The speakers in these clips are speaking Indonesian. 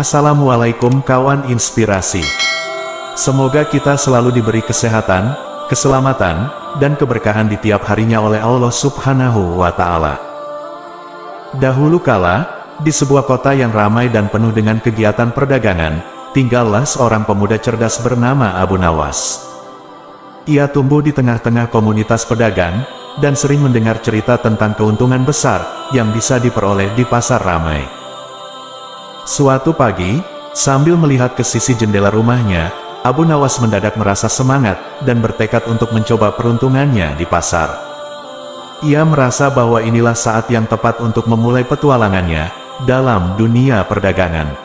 Assalamualaikum kawan inspirasi. Semoga kita selalu diberi kesehatan, keselamatan, dan keberkahan di tiap harinya oleh Allah Subhanahu wa Ta'ala. Dahulu kala, di sebuah kota yang ramai dan penuh dengan kegiatan perdagangan, tinggallah seorang pemuda cerdas bernama Abu Nawas. Ia tumbuh di tengah-tengah komunitas pedagang, dan sering mendengar cerita tentang keuntungan besar yang bisa diperoleh di pasar ramai. Suatu pagi, sambil melihat ke sisi jendela rumahnya, Abu Nawas mendadak merasa semangat dan bertekad untuk mencoba peruntungannya di pasar. Ia merasa bahwa inilah saat yang tepat untuk memulai petualangannya dalam dunia perdagangan.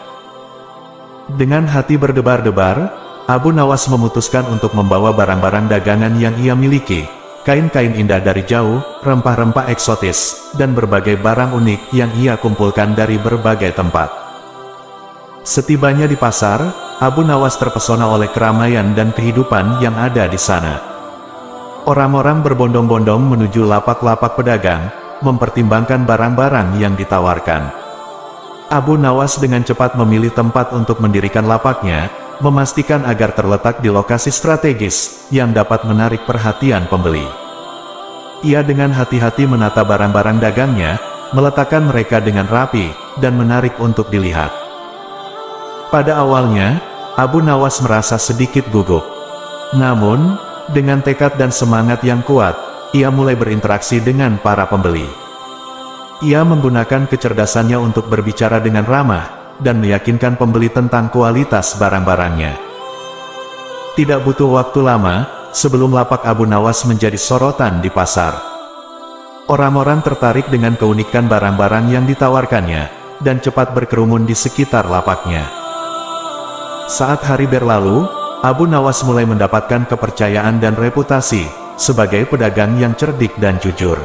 Dengan hati berdebar-debar, Abu Nawas memutuskan untuk membawa barang-barang dagangan yang ia miliki, kain-kain indah dari jauh, rempah-rempah eksotis, dan berbagai barang unik yang ia kumpulkan dari berbagai tempat. Setibanya di pasar, Abu Nawas terpesona oleh keramaian dan kehidupan yang ada di sana. Orang-orang berbondong-bondong menuju lapak-lapak pedagang, mempertimbangkan barang-barang yang ditawarkan. Abu Nawas dengan cepat memilih tempat untuk mendirikan lapaknya, memastikan agar terletak di lokasi strategis yang dapat menarik perhatian pembeli. Ia dengan hati-hati menata barang-barang dagangnya, meletakkan mereka dengan rapi dan menarik untuk dilihat. Pada awalnya, Abu Nawas merasa sedikit gugup. Namun, dengan tekad dan semangat yang kuat, ia mulai berinteraksi dengan para pembeli. Ia menggunakan kecerdasannya untuk berbicara dengan ramah, dan meyakinkan pembeli tentang kualitas barang-barangnya. Tidak butuh waktu lama, sebelum lapak Abu Nawas menjadi sorotan di pasar. Orang-orang tertarik dengan keunikan barang-barang yang ditawarkannya, dan cepat berkerumun di sekitar lapaknya. Saat hari berlalu, Abu Nawas mulai mendapatkan kepercayaan dan reputasi sebagai pedagang yang cerdik dan jujur.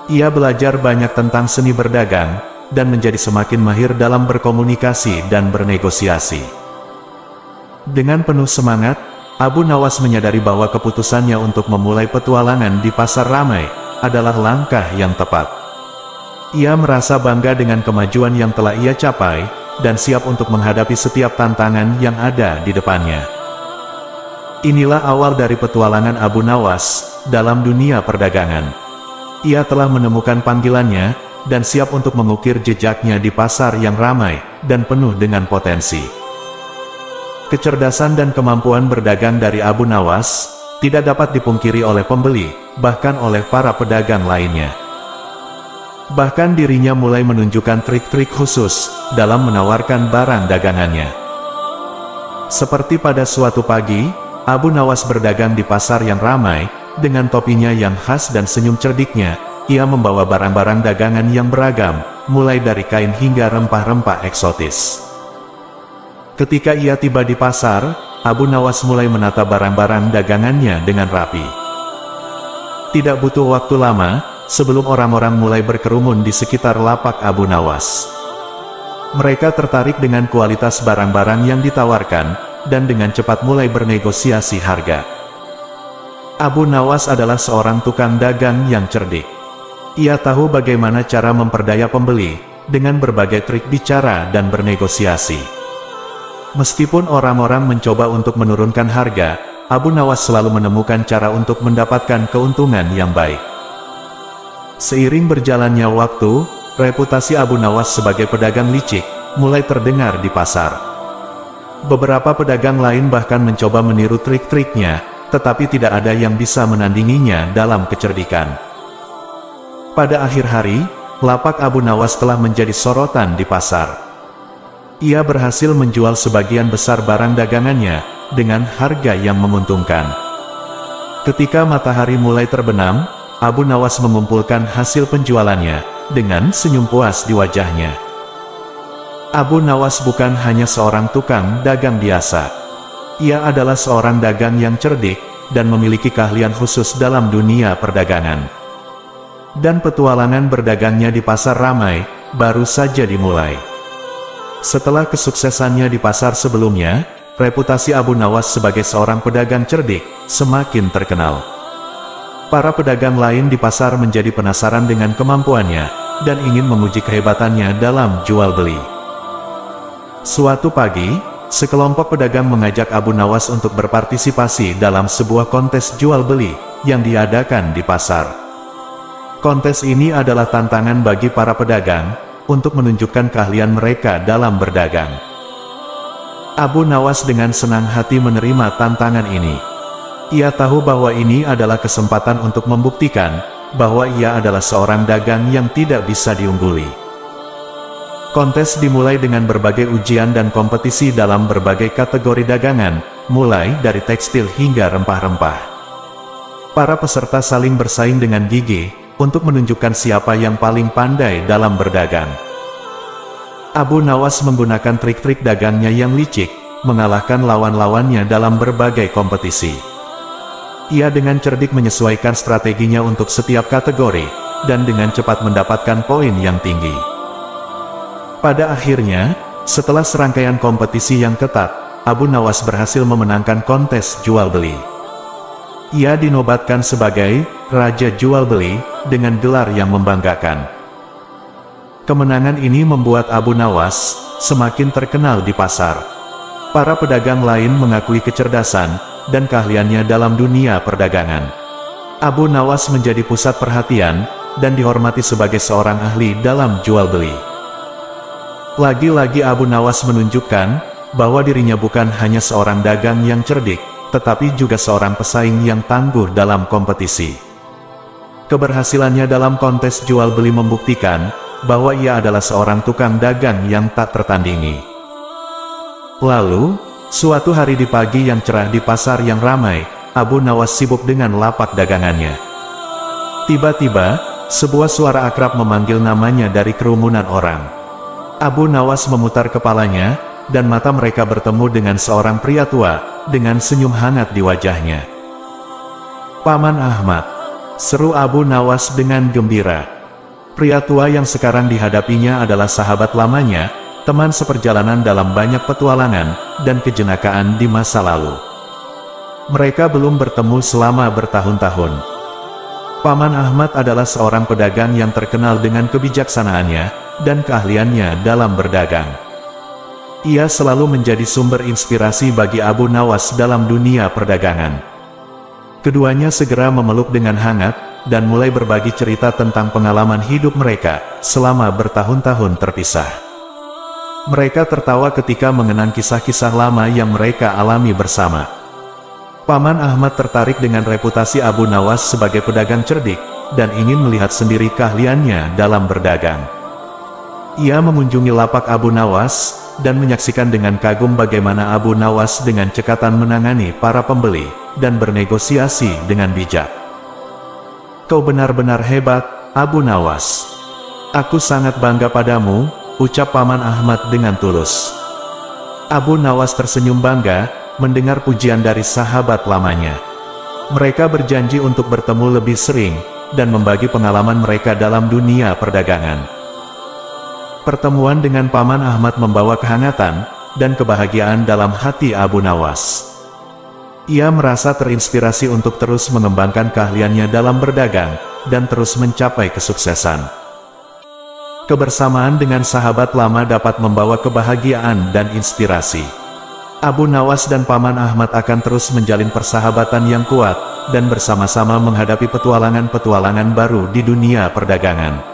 Ia belajar banyak tentang seni berdagang, dan menjadi semakin mahir dalam berkomunikasi dan bernegosiasi. Dengan penuh semangat, Abu Nawas menyadari bahwa keputusannya untuk memulai petualangan di pasar ramai adalah langkah yang tepat. Ia merasa bangga dengan kemajuan yang telah ia capai, dan siap untuk menghadapi setiap tantangan yang ada di depannya. Inilah awal dari petualangan Abu Nawas dalam dunia perdagangan. Ia telah menemukan panggilannya, dan siap untuk mengukir jejaknya di pasar yang ramai dan penuh dengan potensi. Kecerdasan dan kemampuan berdagang dari Abu Nawas tidak dapat dipungkiri oleh pembeli, bahkan oleh para pedagang lainnya. Bahkan dirinya mulai menunjukkan trik-trik khusus dalam menawarkan barang dagangannya. Seperti pada suatu pagi, Abu Nawas berdagang di pasar yang ramai, dengan topinya yang khas dan senyum cerdiknya, ia membawa barang-barang dagangan yang beragam, mulai dari kain hingga rempah-rempah eksotis. Ketika ia tiba di pasar, Abu Nawas mulai menata barang-barang dagangannya dengan rapi. Tidak butuh waktu lama, sebelum orang-orang mulai berkerumun di sekitar lapak Abu Nawas. Mereka tertarik dengan kualitas barang-barang yang ditawarkan, dan dengan cepat mulai bernegosiasi harga. Abu Nawas adalah seorang tukang dagang yang cerdik. Ia tahu bagaimana cara memperdaya pembeli, dengan berbagai trik bicara dan bernegosiasi. Meskipun orang-orang mencoba untuk menurunkan harga, Abu Nawas selalu menemukan cara untuk mendapatkan keuntungan yang baik. Seiring berjalannya waktu, reputasi Abu Nawas sebagai pedagang licik mulai terdengar di pasar. Beberapa pedagang lain bahkan mencoba meniru trik-triknya, tetapi tidak ada yang bisa menandinginya dalam kecerdikan. Pada akhir hari, lapak Abu Nawas telah menjadi sorotan di pasar. Ia berhasil menjual sebagian besar barang dagangannya dengan harga yang menguntungkan. Ketika matahari mulai terbenam, Abu Nawas mengumpulkan hasil penjualannya dengan senyum puas di wajahnya. Abu Nawas bukan hanya seorang tukang dagang biasa. Ia adalah seorang dagang yang cerdik dan memiliki keahlian khusus dalam dunia perdagangan. Dan petualangan berdagangnya di pasar ramai baru saja dimulai. Setelah kesuksesannya di pasar sebelumnya, reputasi Abu Nawas sebagai seorang pedagang cerdik semakin terkenal. Para pedagang lain di pasar menjadi penasaran dengan kemampuannya, dan ingin memuji kehebatannya dalam jual beli. Suatu pagi, sekelompok pedagang mengajak Abu Nawas untuk berpartisipasi dalam sebuah kontes jual-beli yang diadakan di pasar. Kontes ini adalah tantangan bagi para pedagang untuk menunjukkan keahlian mereka dalam berdagang. Abu Nawas dengan senang hati menerima tantangan ini. Ia tahu bahwa ini adalah kesempatan untuk membuktikan bahwa ia adalah seorang dagang yang tidak bisa diungguli. Kontes dimulai dengan berbagai ujian dan kompetisi dalam berbagai kategori dagangan, mulai dari tekstil hingga rempah-rempah. Para peserta saling bersaing dengan gigih untuk menunjukkan siapa yang paling pandai dalam berdagang. Abu Nawas menggunakan trik-trik dagangnya yang licik, mengalahkan lawan-lawannya dalam berbagai kompetisi. Ia dengan cerdik menyesuaikan strateginya untuk setiap kategori, dan dengan cepat mendapatkan poin yang tinggi. Pada akhirnya, setelah serangkaian kompetisi yang ketat, Abu Nawas berhasil memenangkan kontes jual-beli. Ia dinobatkan sebagai Raja Jual Beli dengan gelar yang membanggakan. Kemenangan ini membuat Abu Nawas semakin terkenal di pasar. Para pedagang lain mengakui kecerdasan dan keahliannya dalam dunia perdagangan. Abu Nawas menjadi pusat perhatian dan dihormati sebagai seorang ahli dalam jual-beli. Lagi-lagi Abu Nawas menunjukkan bahwa dirinya bukan hanya seorang dagang yang cerdik, tetapi juga seorang pesaing yang tangguh dalam kompetisi. Keberhasilannya dalam kontes jual-beli membuktikan bahwa ia adalah seorang tukang dagang yang tak tertandingi. Lalu, suatu hari di pagi yang cerah di pasar yang ramai, Abu Nawas sibuk dengan lapak dagangannya. Tiba-tiba, sebuah suara akrab memanggil namanya dari kerumunan orang. Abu Nawas memutar kepalanya, dan mata mereka bertemu dengan seorang pria tua dengan senyum hangat di wajahnya. "Paman Ahmad," seru Abu Nawas dengan gembira. Pria tua yang sekarang dihadapinya adalah sahabat lamanya, teman seperjalanan dalam banyak petualangan dan kejenakaan di masa lalu. Mereka belum bertemu selama bertahun-tahun. Paman Ahmad adalah seorang pedagang yang terkenal dengan kebijaksanaannya dan keahliannya dalam berdagang. Ia selalu menjadi sumber inspirasi bagi Abu Nawas dalam dunia perdagangan. Keduanya segera memeluk dengan hangat, dan mulai berbagi cerita tentang pengalaman hidup mereka selama bertahun-tahun terpisah. Mereka tertawa ketika mengenang kisah-kisah lama yang mereka alami bersama. Paman Ahmad tertarik dengan reputasi Abu Nawas sebagai pedagang cerdik, dan ingin melihat sendiri keahliannya dalam berdagang. Ia mengunjungi lapak Abu Nawas, dan menyaksikan dengan kagum bagaimana Abu Nawas dengan cekatan menangani para pembeli, dan bernegosiasi dengan bijak. "Kau benar-benar hebat, Abu Nawas. Aku sangat bangga padamu," ucap Paman Ahmad dengan tulus. Abu Nawas tersenyum bangga, mendengar pujian dari sahabat lamanya. Mereka berjanji untuk bertemu lebih sering, dan membagi pengalaman mereka dalam dunia perdagangan. Pertemuan dengan Paman Ahmad membawa kehangatan dan kebahagiaan dalam hati Abu Nawas. Ia merasa terinspirasi untuk terus mengembangkan keahliannya dalam berdagang, dan terus mencapai kesuksesan. Kebersamaan dengan sahabat lama dapat membawa kebahagiaan dan inspirasi. Abu Nawas dan Paman Ahmad akan terus menjalin persahabatan yang kuat, dan bersama-sama menghadapi petualangan-petualangan baru di dunia perdagangan.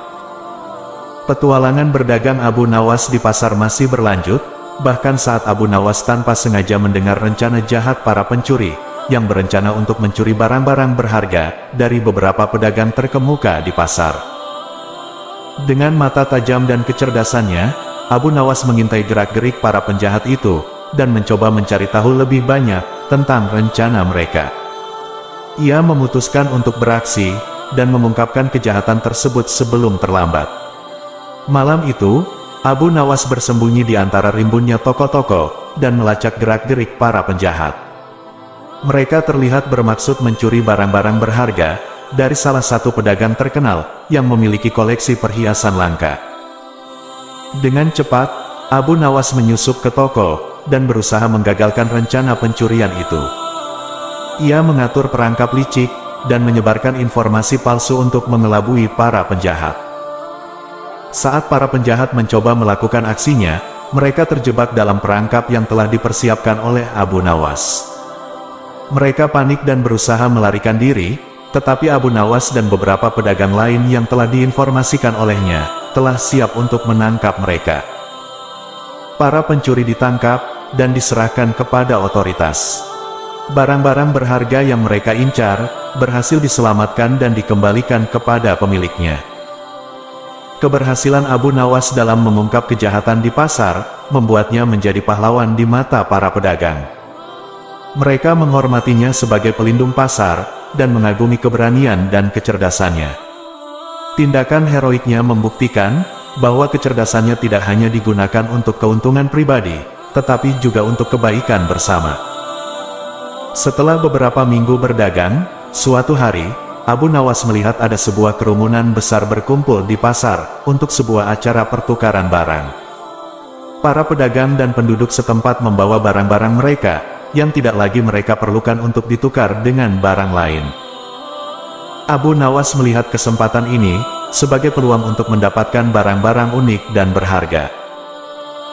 Petualangan berdagang Abu Nawas di pasar masih berlanjut, bahkan saat Abu Nawas tanpa sengaja mendengar rencana jahat para pencuri, yang berencana untuk mencuri barang-barang berharga dari beberapa pedagang terkemuka di pasar. Dengan mata tajam dan kecerdasannya, Abu Nawas mengintai gerak-gerik para penjahat itu, dan mencoba mencari tahu lebih banyak tentang rencana mereka. Ia memutuskan untuk beraksi, dan mengungkapkan kejahatan tersebut sebelum terlambat. Malam itu, Abu Nawas bersembunyi di antara rimbunnya toko-toko, dan melacak gerak-gerik para penjahat. Mereka terlihat bermaksud mencuri barang-barang berharga dari salah satu pedagang terkenal yang memiliki koleksi perhiasan langka. Dengan cepat, Abu Nawas menyusup ke toko, dan berusaha menggagalkan rencana pencurian itu. Ia mengatur perangkap licik, dan menyebarkan informasi palsu untuk mengelabui para penjahat. Saat para penjahat mencoba melakukan aksinya, mereka terjebak dalam perangkap yang telah dipersiapkan oleh Abu Nawas. Mereka panik dan berusaha melarikan diri, tetapi Abu Nawas dan beberapa pedagang lain yang telah diinformasikan olehnya, telah siap untuk menangkap mereka. Para pencuri ditangkap, dan diserahkan kepada otoritas. Barang-barang berharga yang mereka incar, berhasil diselamatkan dan dikembalikan kepada pemiliknya. Keberhasilan Abu Nawas dalam mengungkap kejahatan di pasar, membuatnya menjadi pahlawan di mata para pedagang. Mereka menghormatinya sebagai pelindung pasar, dan mengagumi keberanian dan kecerdasannya. Tindakan heroiknya membuktikan, bahwa kecerdasannya tidak hanya digunakan untuk keuntungan pribadi, tetapi juga untuk kebaikan bersama. Setelah beberapa minggu berdagang, suatu hari, Abu Nawas melihat ada sebuah kerumunan besar berkumpul di pasar, untuk sebuah acara pertukaran barang. Para pedagang dan penduduk setempat membawa barang-barang mereka, yang tidak lagi mereka perlukan untuk ditukar dengan barang lain. Abu Nawas melihat kesempatan ini, sebagai peluang untuk mendapatkan barang-barang unik dan berharga.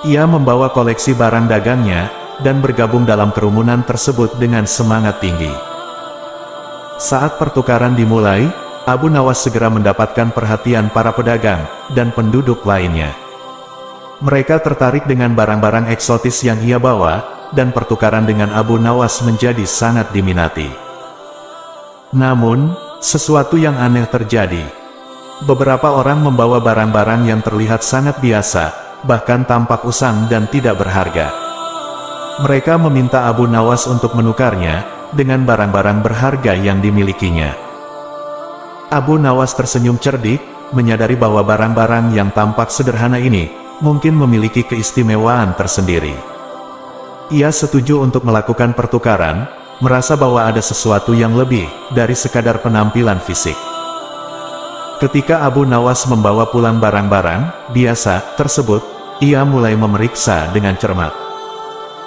Ia membawa koleksi barang dagangnya, dan bergabung dalam kerumunan tersebut dengan semangat tinggi. Saat pertukaran dimulai, Abu Nawas segera mendapatkan perhatian para pedagang, dan penduduk lainnya. Mereka tertarik dengan barang-barang eksotis yang ia bawa, dan pertukaran dengan Abu Nawas menjadi sangat diminati. Namun, sesuatu yang aneh terjadi. Beberapa orang membawa barang-barang yang terlihat sangat biasa, bahkan tampak usang dan tidak berharga. Mereka meminta Abu Nawas untuk menukarnya dengan barang-barang berharga yang dimilikinya. Abu Nawas tersenyum cerdik, menyadari bahwa barang-barang yang tampak sederhana ini mungkin memiliki keistimewaan tersendiri. Ia setuju untuk melakukan pertukaran, merasa bahwa ada sesuatu yang lebih dari sekadar penampilan fisik. Ketika Abu Nawas membawa pulang barang-barang biasa tersebut, ia mulai memeriksa dengan cermat.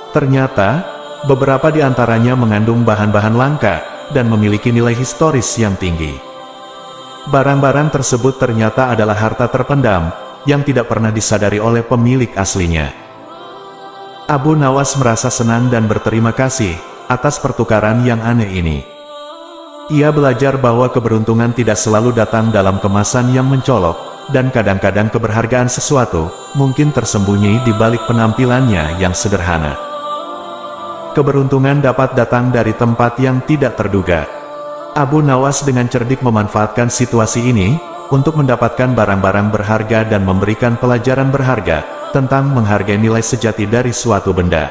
Ternyata, beberapa di antaranya mengandung bahan-bahan langka, dan memiliki nilai historis yang tinggi. Barang-barang tersebut ternyata adalah harta terpendam, yang tidak pernah disadari oleh pemilik aslinya. Abu Nawas merasa senang dan berterima kasih, atas pertukaran yang aneh ini. Ia belajar bahwa keberuntungan tidak selalu datang dalam kemasan yang mencolok, dan kadang-kadang keberhargaan sesuatu, mungkin tersembunyi di balik penampilannya yang sederhana. Keberuntungan dapat datang dari tempat yang tidak terduga. Abu Nawas dengan cerdik memanfaatkan situasi ini, untuk mendapatkan barang-barang berharga dan memberikan pelajaran berharga, tentang menghargai nilai sejati dari suatu benda.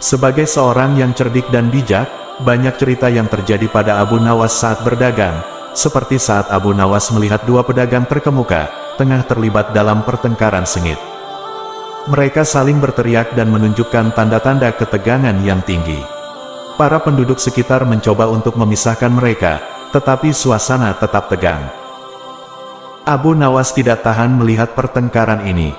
Sebagai seorang yang cerdik dan bijak, banyak cerita yang terjadi pada Abu Nawas saat berdagang, seperti saat Abu Nawas melihat dua pedagang terkemuka, tengah terlibat dalam pertengkaran sengit. Mereka saling berteriak dan menunjukkan tanda-tanda ketegangan yang tinggi. Para penduduk sekitar mencoba untuk memisahkan mereka, tetapi suasana tetap tegang. Abu Nawas tidak tahan melihat pertengkaran ini.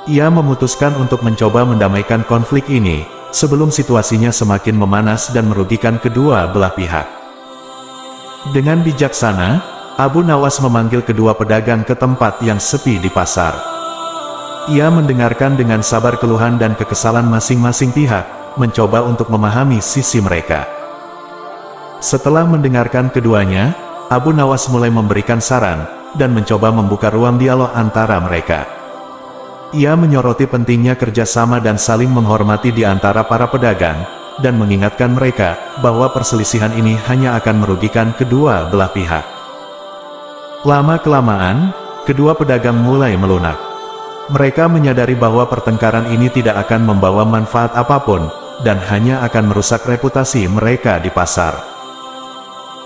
Ia memutuskan untuk mencoba mendamaikan konflik ini, sebelum situasinya semakin memanas dan merugikan kedua belah pihak. Dengan bijaksana, Abu Nawas memanggil kedua pedagang ke tempat yang sepi di pasar. Ia mendengarkan dengan sabar keluhan dan kekesalan masing-masing pihak, mencoba untuk memahami sisi mereka. Setelah mendengarkan keduanya, Abu Nawas mulai memberikan saran, dan mencoba membuka ruang dialog antara mereka. Ia menyoroti pentingnya kerjasama dan saling menghormati di antara para pedagang, dan mengingatkan mereka, bahwa perselisihan ini hanya akan merugikan kedua belah pihak. Lama-kelamaan, kedua pedagang mulai melunak. Mereka menyadari bahwa pertengkaran ini tidak akan membawa manfaat apapun, dan hanya akan merusak reputasi mereka di pasar.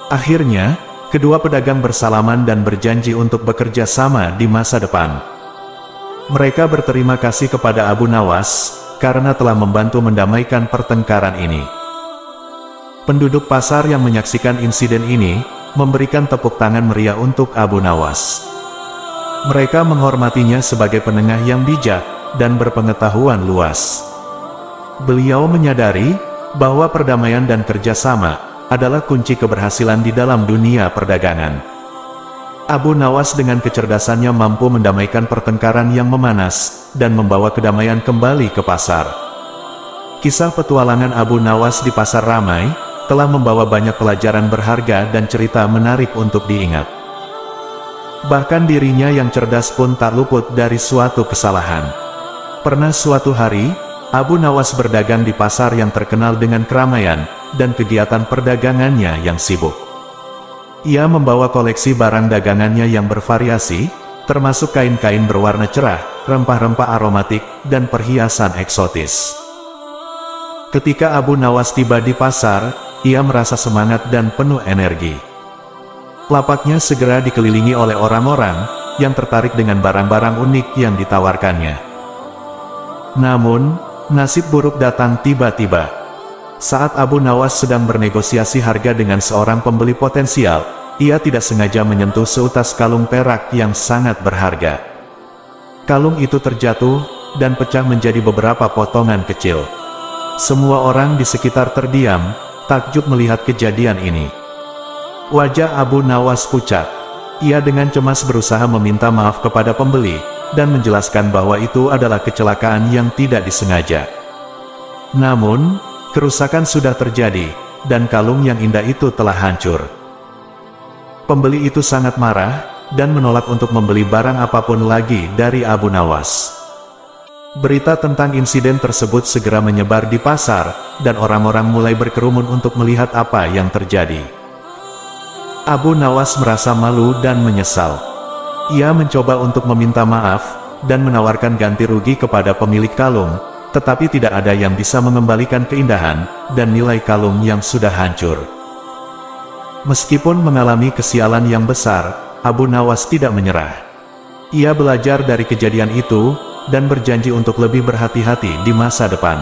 Akhirnya, kedua pedagang bersalaman dan berjanji untuk bekerja sama di masa depan. Mereka berterima kasih kepada Abu Nawas, karena telah membantu mendamaikan pertengkaran ini. Penduduk pasar yang menyaksikan insiden ini, memberikan tepuk tangan meriah untuk Abu Nawas. Mereka menghormatinya sebagai penengah yang bijak, dan berpengetahuan luas. Beliau menyadari, bahwa perdamaian dan kerjasama, adalah kunci keberhasilan di dalam dunia perdagangan. Abu Nawas dengan kecerdasannya mampu mendamaikan pertengkaran yang memanas, dan membawa kedamaian kembali ke pasar. Kisah petualangan Abu Nawas di pasar ramai, telah membawa banyak pelajaran berharga dan cerita menarik untuk diingat. Bahkan dirinya yang cerdas pun tak luput dari suatu kesalahan. Pernah suatu hari, Abu Nawas berdagang di pasar yang terkenal dengan keramaian, dan kegiatan perdagangannya yang sibuk. Ia membawa koleksi barang dagangannya yang bervariasi, termasuk kain-kain berwarna cerah, rempah-rempah aromatik, dan perhiasan eksotis. Ketika Abu Nawas tiba di pasar, ia merasa semangat dan penuh energi. Lapaknya segera dikelilingi oleh orang-orang yang tertarik dengan barang-barang unik yang ditawarkannya. Namun, nasib buruk datang tiba-tiba. Saat Abu Nawas sedang bernegosiasi harga dengan seorang pembeli potensial, ia tidak sengaja menyentuh seutas kalung perak yang sangat berharga. Kalung itu terjatuh, dan pecah menjadi beberapa potongan kecil. Semua orang di sekitar terdiam, takjub melihat kejadian ini. Wajah Abu Nawas pucat. Ia dengan cemas berusaha meminta maaf kepada pembeli, dan menjelaskan bahwa itu adalah kecelakaan yang tidak disengaja. Namun, kerusakan sudah terjadi, dan kalung yang indah itu telah hancur. Pembeli itu sangat marah, dan menolak untuk membeli barang apapun lagi dari Abu Nawas. Berita tentang insiden tersebut segera menyebar di pasar, dan orang-orang mulai berkerumun untuk melihat apa yang terjadi. Abu Nawas merasa malu dan menyesal. Ia mencoba untuk meminta maaf, dan menawarkan ganti rugi kepada pemilik kalung, tetapi tidak ada yang bisa mengembalikan keindahan dan nilai kalung yang sudah hancur. Meskipun mengalami kesialan yang besar, Abu Nawas tidak menyerah. Ia belajar dari kejadian itu, dan berjanji untuk lebih berhati-hati di masa depan.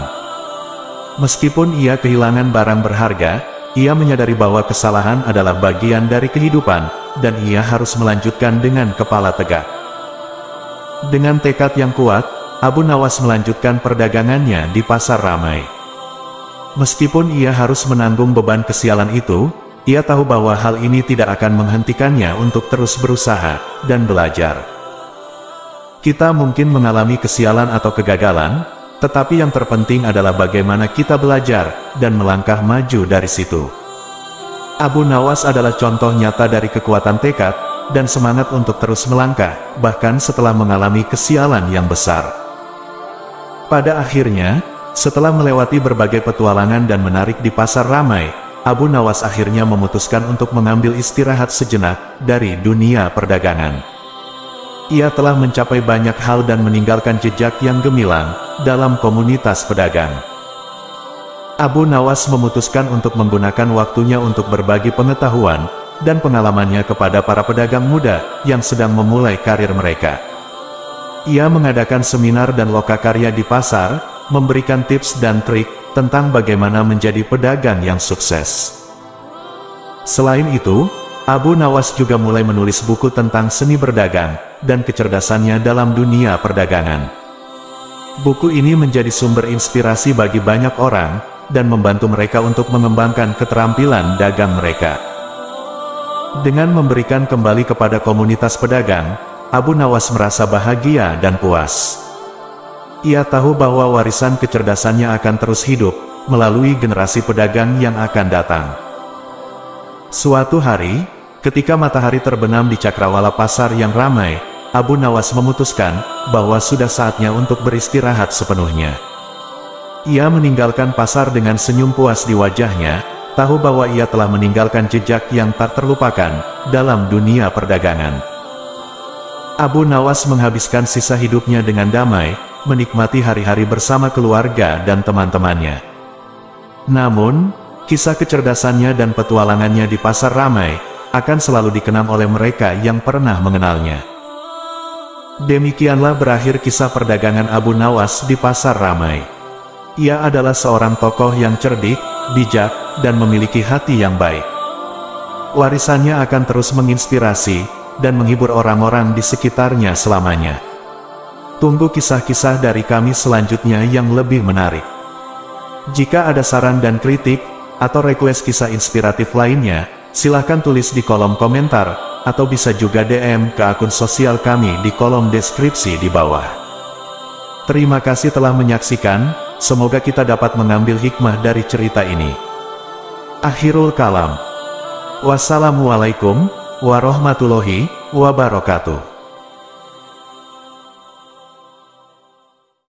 Meskipun ia kehilangan barang berharga, ia menyadari bahwa kesalahan adalah bagian dari kehidupan, dan ia harus melanjutkan dengan kepala tegak. Dengan tekad yang kuat, Abu Nawas melanjutkan perdagangannya di pasar ramai. Meskipun ia harus menanggung beban kesialan itu, ia tahu bahwa hal ini tidak akan menghentikannya untuk terus berusaha dan belajar. Kita mungkin mengalami kesialan atau kegagalan, tetapi yang terpenting adalah bagaimana kita belajar dan melangkah maju dari situ. Abu Nawas adalah contoh nyata dari kekuatan tekad dan semangat untuk terus melangkah, bahkan setelah mengalami kesialan yang besar. Pada akhirnya, setelah melewati berbagai petualangan dan menarik di pasar ramai, Abu Nawas akhirnya memutuskan untuk mengambil istirahat sejenak dari dunia perdagangan. Ia telah mencapai banyak hal dan meninggalkan jejak yang gemilang dalam komunitas pedagang. Abu Nawas memutuskan untuk menggunakan waktunya untuk berbagi pengetahuan dan pengalamannya kepada para pedagang muda yang sedang memulai karir mereka. Ia mengadakan seminar dan lokakarya di pasar, memberikan tips dan trik tentang bagaimana menjadi pedagang yang sukses. Selain itu, Abu Nawas juga mulai menulis buku tentang seni berdagang dan kecerdasannya dalam dunia perdagangan. Buku ini menjadi sumber inspirasi bagi banyak orang, dan membantu mereka untuk mengembangkan keterampilan dagang mereka. Dengan memberikan kembali kepada komunitas pedagang, Abu Nawas merasa bahagia dan puas. Ia tahu bahwa warisan kecerdasannya akan terus hidup, melalui generasi pedagang yang akan datang. Suatu hari, ketika matahari terbenam di cakrawala pasar yang ramai, Abu Nawas memutuskan bahwa sudah saatnya untuk beristirahat sepenuhnya. Ia meninggalkan pasar dengan senyum puas di wajahnya, tahu bahwa ia telah meninggalkan jejak yang tak terlupakan dalam dunia perdagangan. Abu Nawas menghabiskan sisa hidupnya dengan damai, menikmati hari-hari bersama keluarga dan teman-temannya. Namun, kisah kecerdasannya dan petualangannya di pasar ramai akan selalu dikenang oleh mereka yang pernah mengenalnya. Demikianlah berakhir kisah perdagangan Abu Nawas di pasar ramai. Ia adalah seorang tokoh yang cerdik, bijak, dan memiliki hati yang baik. Warisannya akan terus menginspirasi dan menghibur orang-orang di sekitarnya selamanya. Tunggu kisah-kisah dari kami selanjutnya yang lebih menarik. Jika ada saran dan kritik, atau request kisah inspiratif lainnya, silahkan tulis di kolom komentar, atau bisa juga DM ke akun sosial kami di kolom deskripsi di bawah. Terima kasih telah menyaksikan, semoga kita dapat mengambil hikmah dari cerita ini. Akhirul kalam. Wassalamualaikum warahmatullahi wabarakatuh.